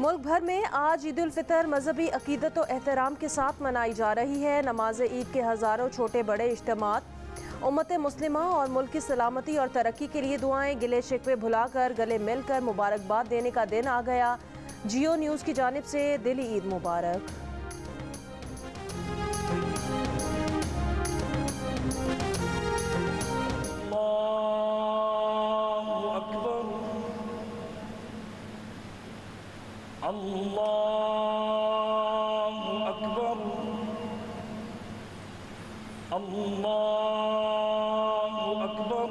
मुल्क भर में आज ईद उल फितर मजहबी अकीदत और एहतराम के साथ मनाई जा रही है। नमाज ईद के हज़ारों छोटे बड़े इज्तिमात उम्मत मुस्लिमा और मुल्क की सलामती और तरक्की के लिए दुआएं, गिले शिकवे भुलाकर गले मिलकर मुबारकबाद देने का दिन आ गया। जियो न्यूज़ की जानिब से दिली ईद मुबारक। अल्लाहु अकबर, अल्लाहु अकबर।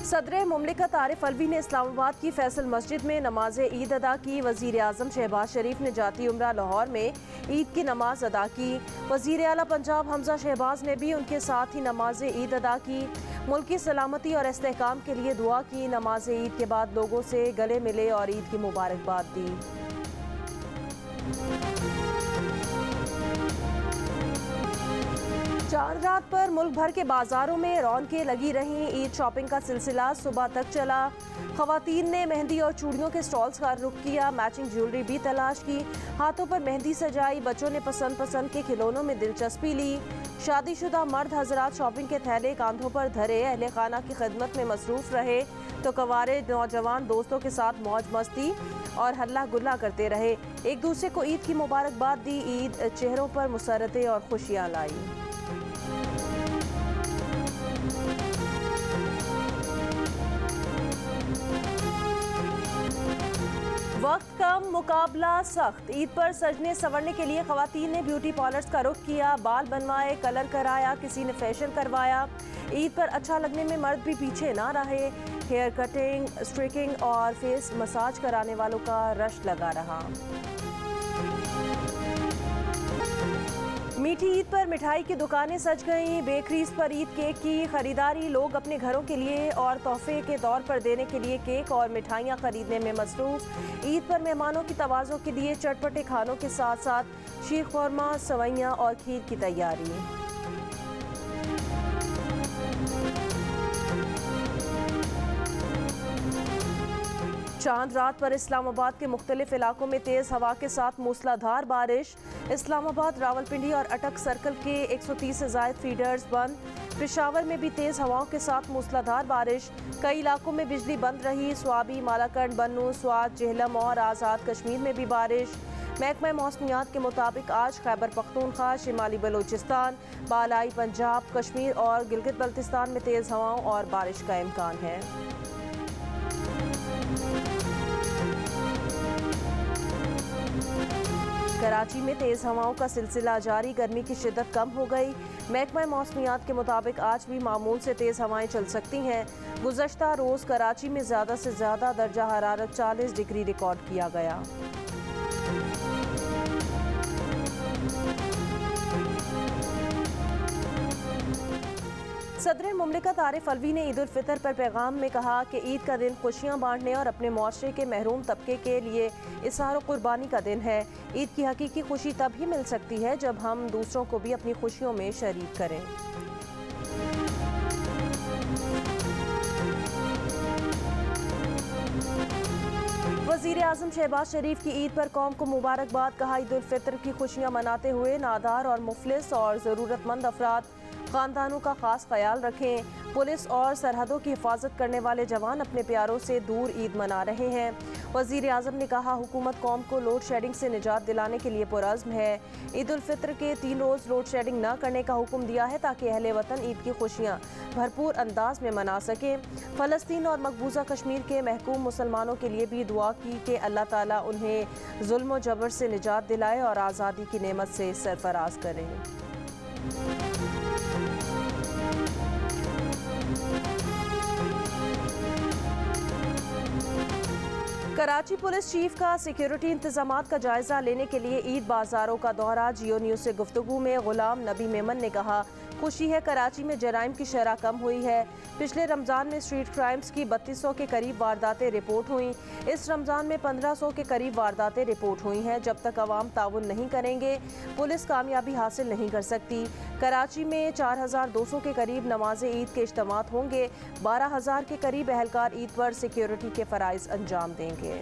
सदर मुमलिकत आरिफ अलवी ने इस्लामाबाद की फैसल मस्जिद में नमाज ईद अदा की। वज़ीर आज़म शहबाज शरीफ ने जाती उम्रा लाहौर में ईद की नमाज अदा की। वज़ीर आला पंजाब हमजा शहबाज ने भी उनके साथ ही नमाज ईद अदा की। मुल्क की सलामती और इस्तेहकाम के लिए दुआ की। नमाज ईद के बाद लोगों से गले मिले और ईद की मुबारकबाद दी। चांद रात पर मुल्क भर के बाजारों में रौनकें लगी रहीं। ईद शॉपिंग का सिलसिला सुबह तक चला। खवातीन ने मेहंदी और चूड़ियों के स्टॉल्स का रुख किया। मैचिंग ज्वेलरी भी तलाश की। हाथों पर मेहंदी सजाई। बच्चों ने पसंद के खिलौनों में दिलचस्पी ली। शादीशुदा मर्द हजरात शॉपिंग के थैले कांधों पर धरे अहले खाना की खिदमत में मसरूफ रहे, तो कवारे नौजवान दोस्तों के साथ मौज मस्ती और हल्ला गुल्ला करते रहे। एक दूसरे को ईद की मुबारकबाद दी। ईद चेहरों पर मुसर्रतें और खुशियाँ लाई। वक्त कम, मुकाबला सख्त। ईद पर सजने संवरने के लिए खवातीन ने ब्यूटी पार्लर्स का रुख किया। बाल बनवाए, कलर कराया, किसी ने फैशन करवाया। ईद पर अच्छा लगने में मर्द भी पीछे ना रहे। हेयर कटिंग, स्ट्रिकिंग और फेस मसाज कराने वालों का रश लगा रहा। मीठी ईद पर मिठाई की दुकानें सज गईं। बेकरीज पर ईद केक की खरीदारी। लोग अपने घरों के लिए और तोहफे के तौर पर देने के लिए केक और मिठाइयाँ खरीदने में मसरूफ। ईद पर मेहमानों की तवाज़ो के लिए चटपटे खानों के साथ साथ शीर खुरमा, सवैयाँ और खीर की तैयारी। चांद रात पर इस्लामाबाद के मुख्तलिफ इलाकों में तेज़ हवा के साथ मूसलाधार बारिश। इस्लामाबाद, रावलपिंडी और अटक सर्कल के 130 से ज़ायद फीडर्स बंद। पेशावर में भी तेज़ हवाओं के साथ मूसलाधार बारिश। कई इलाकों में बिजली बंद रही। स्वाबी, मालाकंड, बन्नू, स्वात, जेहलम और आज़ाद कश्मीर में भी बारिश। महकमा मौसमियात के मुताबिक आज खैबर पख्तूनख्वा, शिमाली बलूचिस्तान, बालाई पंजाब, कश्मीर और गिलगित बल्तिस्तान में तेज़ हवाओं और बारिश का इम्कान है। कराची में तेज़ हवाओं का सिलसिला जारी। गर्मी की शिद्दत कम हो गई। महकमा मौसमियात के मुताबिक आज भी मामूल से तेज़ हवाएं चल सकती हैं। गुज़श्ता रोज़ कराची में ज़्यादा से ज़्यादा दर्जा हरारत 40 डिग्री रिकॉर्ड किया गया। सदर मुमलिकत आरिफ अलवी ने ईद उल फितर पर पैगाम में कहा कि ईद का दिन खुशियाँ बांटने और अपने मुआशरे के महरूम तबके के लिए इज़हार कुर्बानी का दिन है। ईद की हकीकी खुशी तभी मिल सकती है जब हम दूसरों को भी अपनी खुशियों में शरीक करें। वज़ीर आज़म शहबाज शरीफ की ईद पर कौम को मुबारकबाद। कहा, ईद उल फितर की खुशियाँ मनाते हुए नादार और मुफलिस और ज़रूरतमंद अफराद ख़ानदानों का ख़ास ख्याल रखें। पुलिस और सरहदों की हिफाजत करने वाले जवान अपने प्यारों से दूर ईद मना रहे हैं। वज़ीर आज़म ने कहा, हुकूमत कौम को लोड शेडिंग से निजात दिलाने के लिए पुरज़्म है। ईद उल फितर के 3 रोज़ लोड शेडिंग न करने का हुक्म दिया है ताकि अहले वतन ईद की खुशियाँ भरपूर अंदाज में मना सकें। फ़लस्तीन और मकबूजा कश्मीर के महकूम मुसलमानों के लिए भी दुआ की कि अल्लाह ताला उन्हें जुल्म व जबर से निजात दिलाए और आज़ादी की नेमत से सरफराज करें। कराची पुलिस चीफ का सिक्योरिटी इंतजामात का जायजा लेने के लिए ईद बाजारों का दौरा। जियो न्यूज़ से गुफ्तगू में गुलाम नबी मेमन ने कहा, खुशी है, कराची में जराइम की शरह कम हुई है। पिछले रमज़ान में स्ट्रीट क्राइम्स की 3200 के करीब वारदातें रिपोर्ट हुई। इस रमज़ान में 1500 के करीब वारदातें रिपोर्ट हुई हैं। जब तक अवाम ताउन नहीं करेंगे, पुलिस कामयाबी हासिल नहीं कर सकती। कराची में 4200 के करीब नमाज ईद के इज्तिमात होंगे। 12000 के करीब एहलकार ईद पर सिक्योरिटी के फ़राइज़ अंजाम देंगे।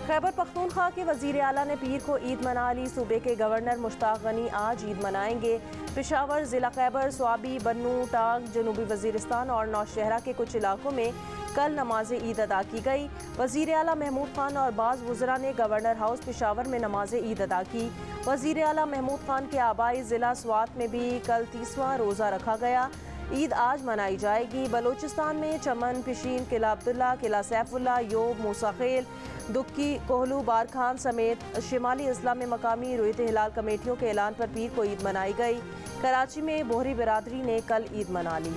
खैबर पख्तूनख्वा के वज़ीर आला ने पीर को ईद मना ली। सूबे के गवर्नर मुश्ताक गनी आज ईद मनाएंगे। पेशावर, ज़िला खैबर, स्वाबी, बन्नू, टांग, जनूबी वज़ीरिस्तान और नौशहरा के कुछ इलाकों में कल नमाज ईद अदा की गई। वज़ीर आला महमूद खान और बाज़ वज़रा ने गवर्नर हाउस पेशावर में नमाज ईद अदा की। वज़ीर आला महमूद खान के आबाई ज़िला स्वात में भी कल 30वां रोज़ा रखा गया। ईद आज मनाई जाएगी। बलोचिस्तान में चमन, पिशीन, किला अब्दुल्ला, किला सैफुल्ला, योब, मूसा खेल, दुक्की, कोहलू, बारखान समेत शिमाली अजला में मकामी रुयत हिलाल कमेटियों के ऐलान पर पीर को ईद मनाई गई। कराची में बोहरी बिरादरी ने कल ईद मना ली।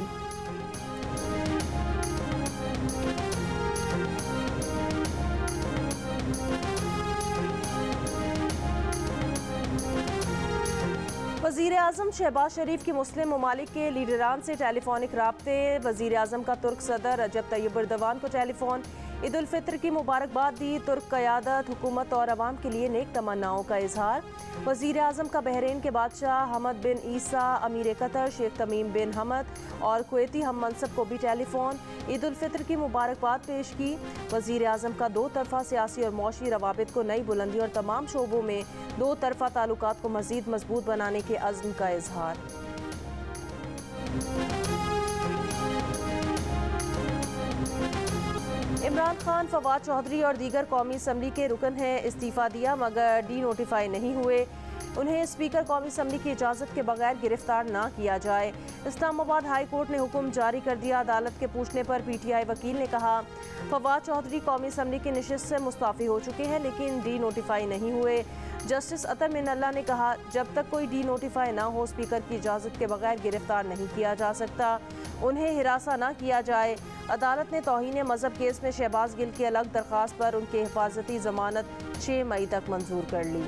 वज़ीर आज़म शहबाज शरीफ की मुस्लिम ममालिक के लीडरान से टेलीफोनिक राब्ते। वज़ीर आज़म का तुर्क सदर रजब तैयब एर्दोगान को टेलीफोन। ईद उल फितर की मुबारकबाद दी। तुर्क क़यादत, हुकूमत और अवाम के लिए नेक तमन्नाओं का इजहार। वज़ीर आज़म का बहरीन के बादशाह हमद बिन ईसा, अमीर कतर शेख तमीम बिन हमद और कुवैती हम मनसब को भी टेलीफोन। ईद उल फितर की मुबारकबाद पेश की। वज़ीर आज़म का दो तरफ़ा सियासी और मौशी रवाबित को नई बुलंदी और तमाम शोबों में दो तरफ़ा ताल्लुकात को मज़ीद मजबूत बनाने के अज़्म का इजहार। इमरान खान, फवाद चौधरी और दीगर कौमी असम्बली के रुकन हैं। इस्तीफ़ा दिया मगर डी नोटिफाई नहीं हुए। उन्हें स्पीकर कौमी असम्बली की इजाज़त के बगैर गिरफ्तार ना किया जाए। इस्लामाबाद हाई कोर्ट ने हुक्म जारी कर दिया। अदालत के पूछने पर PTI वकील ने कहा, फवाद चौधरी कौमी असम्बली की नशिस्त से मुस्ताफ़ी हो चुके हैं लेकिन डी नोटिफाई नहीं हुए। जस्टिस अतर मिनल्ला ने कहा, जब तक कोई डी नोटिफाई ना हो स्पीकर की इजाज़त के बगैर गिरफ्तार नहीं किया जा सकता। उन्हें हिरासा ना किया जाए। अदालत ने तौहीन मज़हब केस में शहबाज गिल की अलग दरख्वास्त पर उनकी हिफाजती ज़मानत 6 मई तक मंजूर कर ली।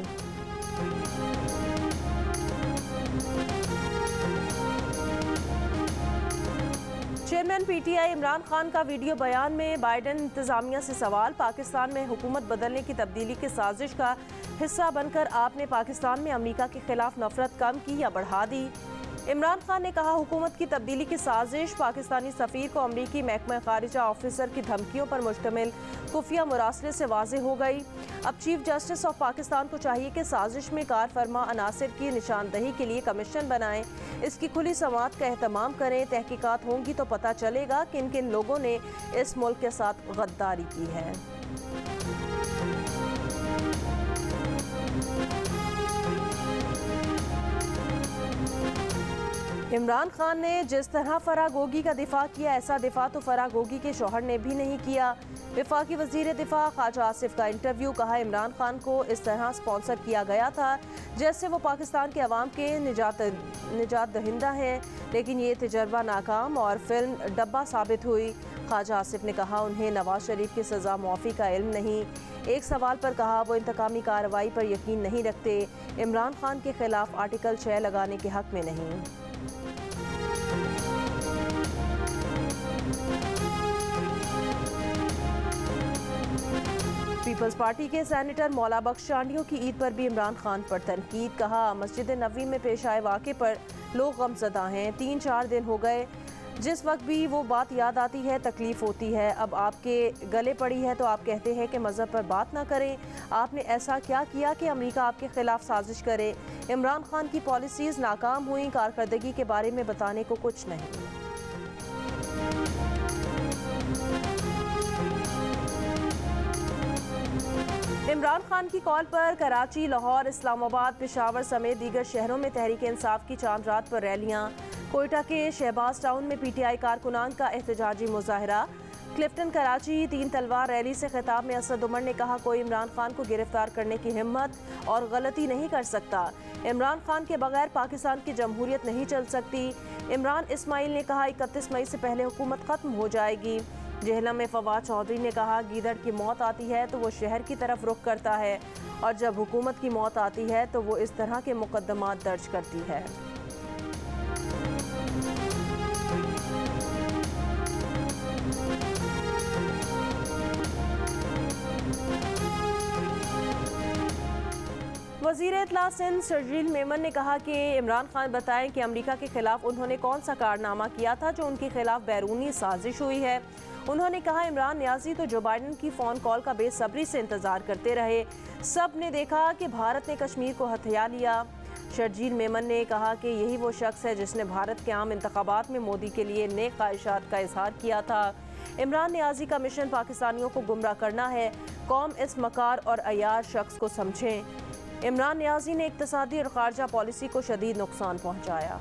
चेयरमैन PTI इमरान खान का वीडियो बयान में बाइडन इंतज़ामिया से सवाल। पाकिस्तान में हुकूमत बदलने की तब्दीली की साजिश का हिस्सा बनकर आपने पाकिस्तान में अमेरिका के खिलाफ नफरत कम की या बढ़ा दी। इमरान खान ने कहा, हुकूमत की तब्दीली की साजिश पाकिस्तानी सफ़ीर को अमरीकी महकमा खारिजा ऑफिसर की धमकियों पर मुश्तमिल खुफिया मुरासले से वाज़ेह हो गई। अब चीफ जस्टिस ऑफ पाकिस्तान को चाहिए कि साजिश में कार फरमा अनासिर की निशानदही के लिए कमीशन बनाएं, इसकी खुली समाअत का एहतमाम करें। तहकीकात होंगी तो पता चलेगा किन किन लोगों ने इस मुल्क के साथ गद्दारी की है। इमरान खान ने जिस तरह फराह गोगी का दिफा किया, ऐसा दिफा तो फराह गोगी के शौहर ने भी नहीं किया। वफाकी वज़ीर दिफा ख्वाजा आसिफ का इंटरव्यू। कहा, इमरान खान को इस तरह स्पॉन्सर किया गया था जैसे वो पाकिस्तान के अवाम के निजात दहिंदा हैं, लेकिन ये तजर्बा नाकाम और फिल्म डब्बा साबित हुई। ख्वाजा आसिफ ने कहा, उन्हें नवाज शरीफ की सज़ा मुआफ़ी का इल्म नहीं। एक सवाल पर कहा, वो इंतकामी कार्रवाई पर यकीन नहीं रखते। इमरान खान के खिलाफ आर्टिकल 6 लगाने के हक में नहीं। पीपल्स पार्टी के सेनेटर मौला बख्श चांडियों की ईद पर भी इमरान खान पर तनकीद। कहा, मस्जिद नबवी में पेश आए वाक़े पर लोग गमज़दा हैं। 3-4 दिन हो गए, जिस वक्त भी वो बात याद आती है तकलीफ़ होती है। अब आपके गले पड़ी है तो आप कहते हैं कि मज़हब पर बात ना करें। आपने ऐसा क्या किया कि अमेरिका आपके खिलाफ साजिश करे? इमरान खान की पॉलिसीज़ नाकाम हुई, कारकर्दगी के बारे में बताने को कुछ नहीं। इमरान खान की कॉल पर कराची, लाहौर, इस्लामाबाद, पेशावर समेत दीगर शहरों में तहरीक इंसाफ की चांद रात पर रैलियां। कोयटा के शहबाज टाउन में PTI कारकुनान का एहतजाजी मुजाहरा। क्लिफ्टन कराची 3 तलवार रैली से खिताब में असद उमर ने कहा, कोई इमरान खान को गिरफ्तार करने की हिम्मत और गलती नहीं कर सकता। इमरान खान के बगैर पाकिस्तान की जमहूरियत नहीं चल सकती। इमरान इस्माइल ने कहा, 31 मई से पहले हुकूमत खत्म हो जाएगी। जेहलम में फवाद चौधरी ने कहा, गीदड़ की मौत आती है तो वो शहर की तरफ रुख करता है और जब हुकूमत की मौत आती है तो वो इस तरह के मुकदमात दर्ज करती है। वज़ीर इत्तला सिंध शर्जील मेमन ने कहा कि इमरान खान बताएं कि अमेरिका के खिलाफ उन्होंने कौन सा कारनामा किया था जो उनके खिलाफ बैरूनी साजिश हुई है। उन्होंने कहा, इमरान न्याजी तो जो बाइडन की फ़ोन कॉल का बेसब्री से इंतज़ार करते रहे। सब ने देखा कि भारत ने कश्मीर को हथिया लिया। शर्जील मेमन ने कहा कि यही वो शख्स है जिसने भारत के आम इंतखाबात में मोदी के लिए नेक ख्वाहिशात का इजहार किया था। इमरान न्याजी का मिशन पाकिस्तानियों को गुमराह करना है। कौम इस मकार और अयार शख्स को समझें। इमरान न्याजी ने इक्तिसादी और खारजा पॉलिसी को शदीद नुकसान पहुंचाया।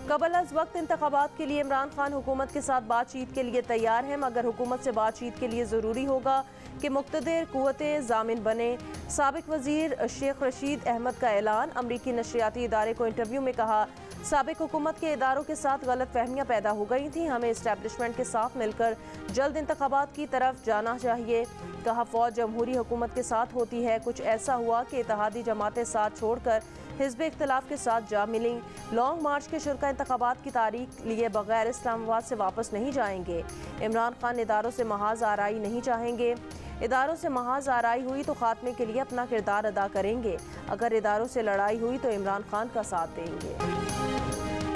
कबल अज वक्त इंतखाबात के लिए इमरान खान हुकूमत के साथ बातचीत के लिए तैयार हैं, मगर हुकूमत से बातचीत के लिए ज़रूरी होगा कि मुक़्तदिर क़ुव्वतें ज़ामिन बने। साबिक़ वज़ीर शेख रशीद अहमद का ऐलान। अमरीकी नशरियाती इदारे को इंटरव्यू में कहा, साबिक़ हुकूमत के इदारों के साथ गलत फहमियाँ पैदा हो गई थी। हमें इस्टेब्लिशमेंट के साथ मिलकर जल्द इंतखाबात की तरफ जाना चाहिए। कहा, फ़ौज जमहूरी हुकूमत के साथ होती है। कुछ ऐसा हुआ कि इत्तेहादी जमातें साथ छोड़कर हिज़्ब इख्तिलाफ के साथ जा मिलीं। लॉन्ग मार्च के शुरा इंतखाबात की तारीख लिए बगैर इस्लामाबाद से वापस नहीं जाएंगे। इमरान खान इदारों से महाज आराई नहीं चाहेंगे। इदारों से महाज आराई हुई तो खात्मे के लिए अपना किरदार अदा करेंगे। अगर इदारों से लड़ाई हुई तो इमरान खान का साथ देंगे।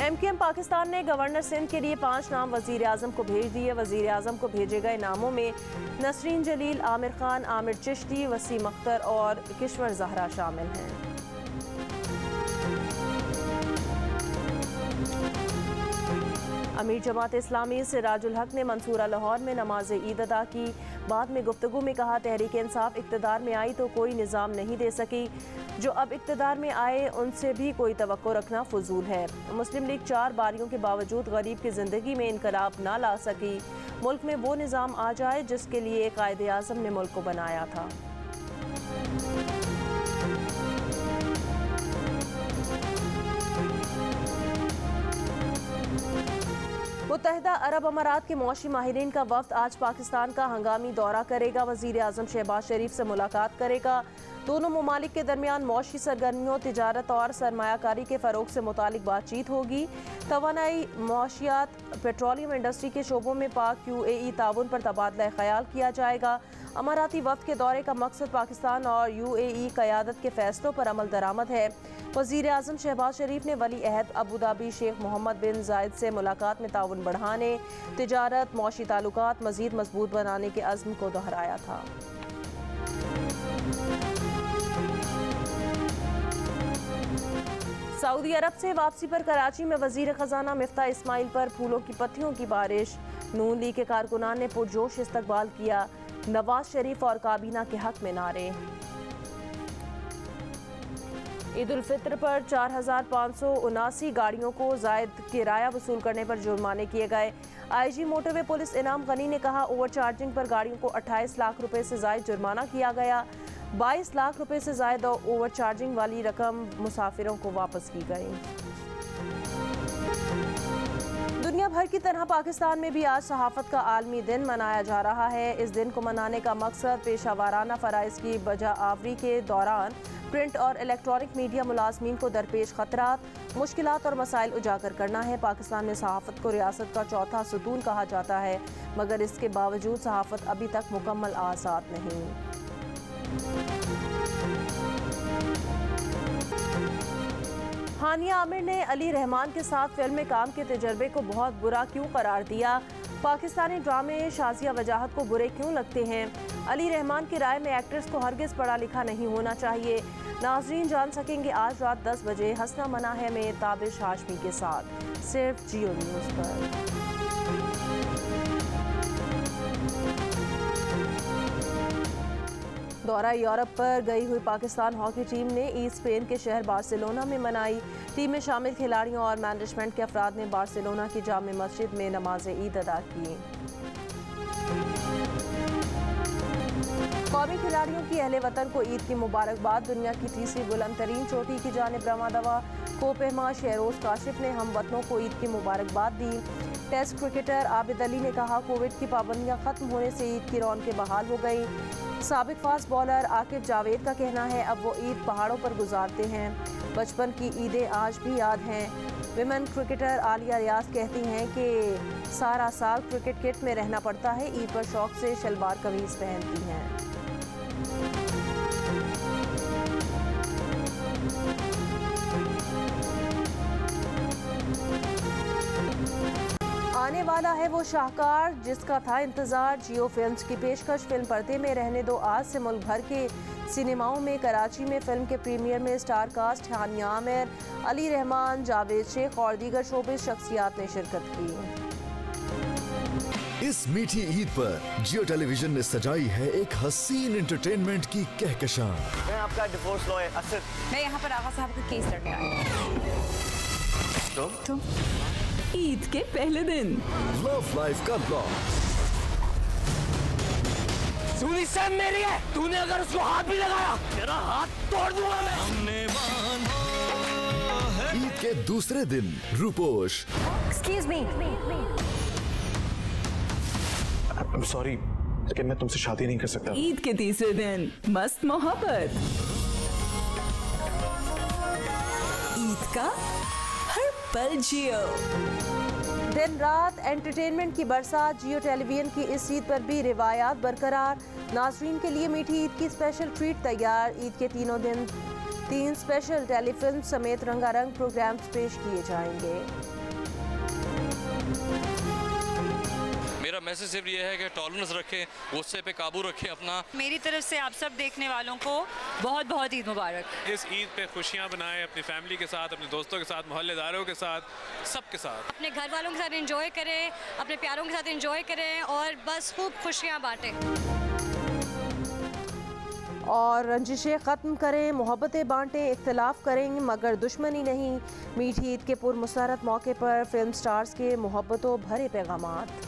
MKM पाकिस्तान ने गवर्नर सिंध के लिए 5 नाम वज़ीर आज़म को भेज दिए। वज़ीर आज़म को भेजे गए नामों में नसरीन जलील, आमिर खान, आमिर चिश्ती, वसीम अख्तर और किश्वर ज़हरा शामिल हैं। अमीर जमात इस्लामी सिराजुल हक ने मंसूरा लाहौर में नमाज ईद अदा की। बाद में गुफ्तगू में कहा, तहरीक इंसाफ इक़्तिदार में आई तो कोई निज़ाम नहीं दे सकी। जो अब इक़्तिदार में आए उनसे भी कोई तवक्को रखना फजूल है। मुस्लिम लीग 4 बारियों के बावजूद गरीब की ज़िंदगी में इनकलाब ना ला सकी। मुल्क में वो निज़ाम आ जाए जिसके लिए कायदे आज़म ने मुल्क को बनाया था। मुत्तहिदा अरब अमारात के मौशी माहिरीन का वफ्द आज पाकिस्तान का हंगामी दौरा करेगा। वज़ीर आज़म शहबाज शरीफ से मुलाकात करेगा। दोनों ममालिक के दरमियान मौशी सरगर्मियों, तिजारत और सरमायाकारी के फ़रोग से मुतालिक बातचीत होगी। तवानाई, मौशियात, पेट्रोलियम इंडस्ट्री के शोबों में पाक UAE ताउन पर तबादला ख्याल किया जाएगा। अमाराती वफ्द के दौरे का मकसद पाकिस्तान और UAE क़यादत के फ़ैसलों पर अमल दरामद है। वज़ीर आज़म शहबाज शरीफ ने वली अहद अबू धाबी शेख मोहम्मद बिन जायद से मुलाकात में ताउन बढ़ाने, तिजारत, मौशी ताल्लुकात मज़ीद मजबूत बनाने के अज़्म को दोहराया था। सऊदी अरब से वापसी पर कराची में वज़ीर ख़जाना मिफ्ता इस्माइल पर फूलों की पत्तियों की बारिश। नून लीग के कारकुनान ने पुरजोश इस्तकबाल किया। नवाज शरीफ और काबीना के हक में नारे। ईद उल फित्र पर 4579 गाड़ियों को जायद किराया वसूल करने पर जुर्माने किए गए। IG मोटरवे पुलिस इनाम गनी ने कहा, ओवरचार्जिंग पर गाड़ियों को 28 लाख रुपए से जायद जुर्माना किया गया। 22 लाख रुपए से जायद ओवरचार्जिंग वाली रकम मुसाफिरों को वापस की गई। दुनिया भर की तरह पाकिस्तान में भी आज सहाफ़त का आलमी दिन मनाया जा रहा है। इस दिन को मनाने का मकसद पेशावराना फ़राइज़ की बजा आवरी के दौरान प्रिंट और इलेक्ट्रॉनिक मीडिया मुलाज़मीन को दरपेश ख़तरात, मुश्किलात और मसाइल उजागर करना है। पाकिस्तान में सहाफ़त को रियासत का चौथा सुतून कहा जाता है, मगर इसके बावजूद सहाफ़त अभी तक मुकम्मल आज़ाद नहीं। हानिया आमिर ने अली रहमान के साथ फिल्म में काम के तजर्बे को बहुत बुरा क्यों करार दिया? पाकिस्तानी ड्रामे शाजिया वजाहत को बुरे क्यों लगते हैं? अली रहमान की राय में एक्ट्रेस को हरगिज़ पढ़ा लिखा नहीं होना चाहिए। नाज़रीन जान सकेंगे आज रात 10 बजे हसना मना है में ताबिश हाशमी के साथ, सिर्फ जियो न्यूज़ पर। दौरा यूरोप पर गई हुई पाकिस्तान हॉकी टीम ने ईस्ट स्पेन के शहर बार्सिलोना में मनाई। टीम में शामिल खिलाड़ियों और मैनेजमेंट के अफराद ने बार्सिलोना की जामे मस्जिद में नमाज ईद अदा की। कौमी खिलाड़ियों की अहले वतन को ईद की मुबारकबाद। दुनिया की तीसरी बुलंद तरीन चोटी की जानिब रवां दवा। कोपहमा शहरोज काशिफ ने हमवतनों को ईद की मुबारकबाद दी। टेस्ट क्रिकेटर आबिद अली ने कहा कोविड की पाबंदियां खत्म होने से ईद की रौनकें बहाल हो गई। साबिक फास्ट बॉलर आकिब जावेद का कहना है अब वो ईद पहाड़ों पर गुजारते हैं। बचपन की ईदें आज भी याद हैं। विमेन क्रिकेटर आलिया रियाज कहती हैं कि सारा साल क्रिकेट किट में रहना पड़ता है, ईद पर शौक से शलवार कमीज पहनती हैं। आने वाला है वो शाहकार जिसका था इंतजार। जियो फिल्म्स की पेशकश फिल्म पर्दे में रहने दो आज से मुल्क भर के सिनेमाओं में। कराची में फिल्म के प्रीमियर में स्टार कास्ट हानिया आमिर, अली रहमान, जावेद शेख और दीगर शोबिस शख्सियात ने शिरकत की। इस मीठी ईद पर जियो टेलीविजन ने सजाई है एक हसीन एंटरटेनमेंट की कहकशां। मैं आपका डिवोर्स लॉयर असद। मैं यहाँ पर आगा साहब का केस लड़ने आई हूँ। तुम ईद के पहले दिन लव लाइफ का ब्लॉग। सुनी सब मेरी है, तूने अगर उसको हाथ भी लगाया तेरा हाथ तोड़ दूंगा मैं। ईद के दूसरे दिन Ruposh. Excuse me. I'm sorry, लेकिन मैं तुमसे शादी नहीं कर सकता। ईद के तीसरे दिन मस्त मोहब्बत। ईद का हर पल जियो। दिन रात एंटरटेनमेंट की बरसात। जियो टेलीविजन की इस ईद पर भी रिवायात बरकरार। नाज़रीन के लिए मीठी ईद की स्पेशल ट्रीट तैयार। ईद के तीनों दिन 3 स्पेशल टेलीफिल्म समेत रंगारंग प्रोग्राम्स पेश किए जाएंगे। मेरा मैसेज सिर्फ ये है कि टॉलरेंस रखें, गुस्से पे काबू रखें अपना। मेरी तरफ से आप सब देखने वालों को बहुत बहुत ईद मुबारक। इस ईद पे खुशियाँ बनाएं अपनी फैमिली के साथ, अपने दोस्तों के साथ, मोहल्लेदारों के साथ, सबके साथ। अपने घर वालों के साथ एंजॉय करें, अपने प्यारों के साथ एंजॉय करें और बस खूब खुशियाँ बांटें और रंजिशें ख़त्म करें, मोहब्बतें बांटें, इख्तिलाफ करें मगर दुश्मनी नहीं। मीठी ईद के पुरमसरत मौके पर फिल्म स्टार्स के मोहब्बतों भरे पैगामात।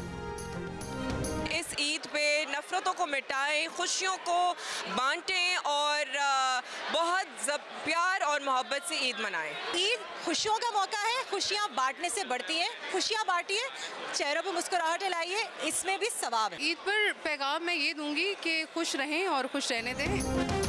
इस ईद पे नफरतों को मिटाएं, खुशियों को बांटें और बहुत प्यार और मोहब्बत से ईद मनाएं। ईद खुशियों का मौका है, खुशियाँ बांटने से बढ़ती हैं। खुशियाँ बांटिए, चेहरों पे मुस्कुराहट लाइए, इसमें भी सवाब है। ईद पर पैगाम मैं ये दूंगी कि खुश रहें और खुश रहने दें।